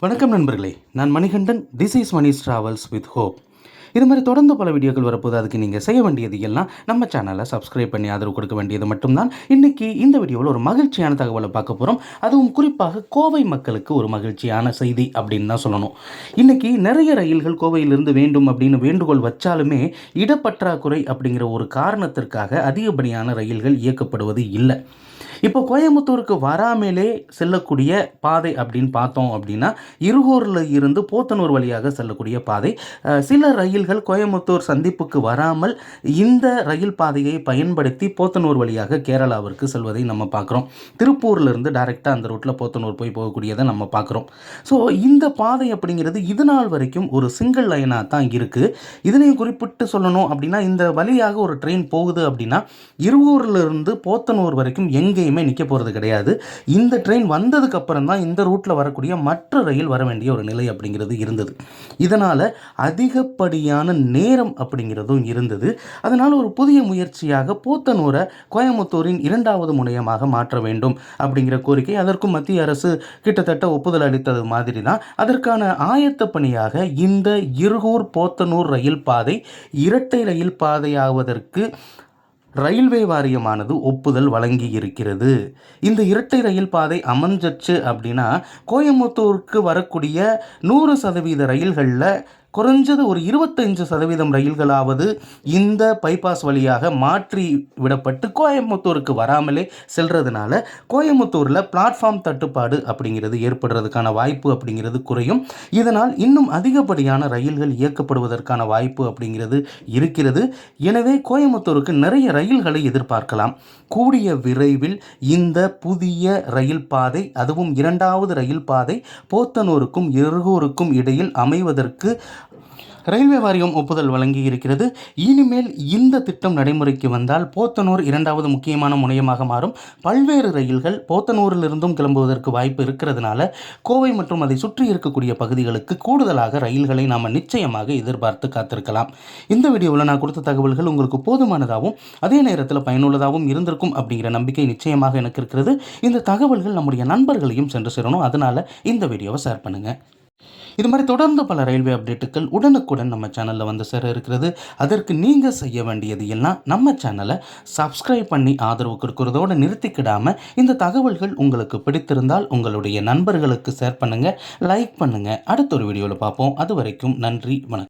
வணக்கம் நண்பர்களே, நான் Manikandan. This is Mani's travels with hope. இது மாதிரி தொடர்ந்து பல வீடியோக்கள் வரப்போது. அதுக்கு நீங்கள் செய்ய வேண்டியது எல்லாம் நம்ம சேனலை சப்ஸ்கிரைப் பண்ணி ஆதரவு கொடுக்க வேண்டியது மட்டும்தான். இன்றைக்கி இந்த வீடியோவில் ஒரு மகிழ்ச்சியான தகவலை பார்க்க போகிறோம். அதுவும் குறிப்பாக கோவை மக்களுக்கு ஒரு மகிழ்ச்சியான செய்தி அப்படின்னு தான் சொல்லணும். இன்றைக்கி நிறைய ரயில்கள் கோவையிலிருந்து வேண்டும் அப்படின்னு வேண்டுகோள் வச்சாலுமே இடப்பற்றாக்குறை அப்படிங்கிற ஒரு காரணத்திற்காக அதிகப்படியான ரயில்கள் இயக்கப்படுவது இல்லை. இப்போ கோயம்புத்தூருக்கு வராமலே செல்லக்கூடிய பாதை அப்படின்னு பார்த்தோம் அப்படின்னா இருகூரில் இருந்து போத்தனூர் வழியாக செல்லக்கூடிய பாதை. சில ரயில்கள் கோயம்புத்தூர் சந்திப்புக்கு வராமல் இந்த ரயில் பாதையை பயன்படுத்தி போத்தனூர் வழியாக கேரளாவிற்கு செல்வதை நம்ம பார்க்குறோம். திருப்பூர்லேருந்து டைரெக்டாக அந்த ரூட்டில் போத்தனூர் போகக்கூடியதை நம்ம பார்க்குறோம். ஸோ இந்த பாதை அப்படிங்கிறது இது நாள் வரைக்கும் ஒரு சிங்கிள் லைனாக தான் இருக்குது. இதனையும் குறிப்பிட்டு சொல்லணும் அப்படின்னா இந்த வழியாக ஒரு ட்ரெயின் போகுது அப்படின்னா இருகூரிலிருந்து போத்தனூர் வரைக்கும் எங்கேயுமே நிற்க போகிறது கிடையாது. இந்த ட்ரெயின் வந்ததுக்கு அப்புறம் தான் இந்த ரூட்டில் வரக்கூடிய மற்ற ரயில் வர வேண்டிய ஒரு நிலை அப்படிங்கிறது இருந்தது. இதனால் அதிகப்படியான நேரம் அப்படிங்கிறதும் இருந்தது. அதனால் ஒரு புதிய முயற்சியாக போத்தனூரை கோயம்புத்தூரின் இரண்டாவது முனையமாக மாற்ற வேண்டும் அப்படிங்கிற கோரிக்கை, அதற்கும் மத்திய அரசு கிட்டத்தட்ட ஒப்புதல் அளித்தது மாதிரி தான். அதற்கான ஆயத்த பணியாக இந்த இருகூர் போத்தனூர் ரயில் பாதை இரட்டை ரயில் பாதையாவதற்கு ரயில்வே வாரியமானது ஒப்புதல் வழங்கி இருக்கிறது. இந்த இரட்டை ரயில் பாதை அமைஞ்சிச்சு அப்படின்னா கோயம்புத்தூருக்கு வரக்கூடிய 100% ரயில்களில் குறைஞ்சது ஒரு 25% ரயில்களாவது இந்த பைபாஸ் வழியாக மாற்றி விடப்பட்டு கோயம்புத்தூருக்கு வராமலே செல்றதுனால கோயம்புத்தூரில் பிளாட்ஃபார்ம் தட்டுப்பாடு அப்படிங்கிறது ஏற்படுறதுக்கான வாய்ப்பு அப்படிங்கிறது குறையும். இதனால் இன்னும் அதிகப்படியான ரயில்கள் இயக்கப்படுவதற்கான வாய்ப்பு அப்படிங்கிறது இருக்கிறது. எனவே கோயம்புத்தூருக்கு நிறைய ரயில்களை எதிர்பார்க்கலாம். கூடிய விரைவில் இந்த புதிய ரயில் பாதை, அதுவும் இரண்டாவது ரயில் பாதை போத்தனூருக்கும் இருகூருக்கும் இடையில் அமைவதற்கு ரயில்வே வாரியம் ஒப்புதல் வழங்கி இருக்கிறது. இனிமேல் இந்த திட்டம் நடைமுறைக்கு வந்தால் போத்தனூர் இரண்டாவது முக்கியமான முனையமாக மாறும். பல்வேறு ரயில்கள் போத்தனூரிலிருந்தும் கிளம்புவதற்கு வாய்ப்பு இருக்கிறதுனால கோவை மற்றும் அதை சுற்றி இருக்கக்கூடிய பகுதிகளுக்கு கூடுதலாக ரயில்களை நாம் நிச்சயமாக எதிர்பார்த்து காத்திருக்கலாம். இந்த வீடியோவில் நான் கொடுத்த தகவல்கள் உங்களுக்கு போதுமானதாகவும் அதே நேரத்தில் பயனுள்ளதாகவும் இருந்திருக்கும் அப்படிங்கிற நம்பிக்கை நிச்சயமாக எனக்கு இருக்கிறது. இந்த தகவல்கள் நம்முடைய நண்பர்களையும் சென்று சேரணும். அதனால் இந்த வீடியோவை ஷேர் பண்ணுங்கள். இது மாதிரி தொடர்ந்து பல ரயில்வே அப்டேட்டுகள் உடனுக்குடன் நம்ம சேனலில் வந்து சேர இருக்கிறது. அதற்கு நீங்கள் செய்ய வேண்டியது எல்லாம் நம்ம சேனலை சப்ஸ்கிரைப் பண்ணி ஆதரவு கொடுக்கறதோடு நிறுத்திக்கிடாமல் இந்த தகவல்கள் உங்களுக்கு பிடித்திருந்தால் உங்களுடைய நண்பர்களுக்கு ஷேர் பண்ணுங்கள், லைக் பண்ணுங்கள். அடுத்த ஒரு வீடியோவில் பார்ப்போம். அது வரைக்கும் நன்றி, வணக்கம்.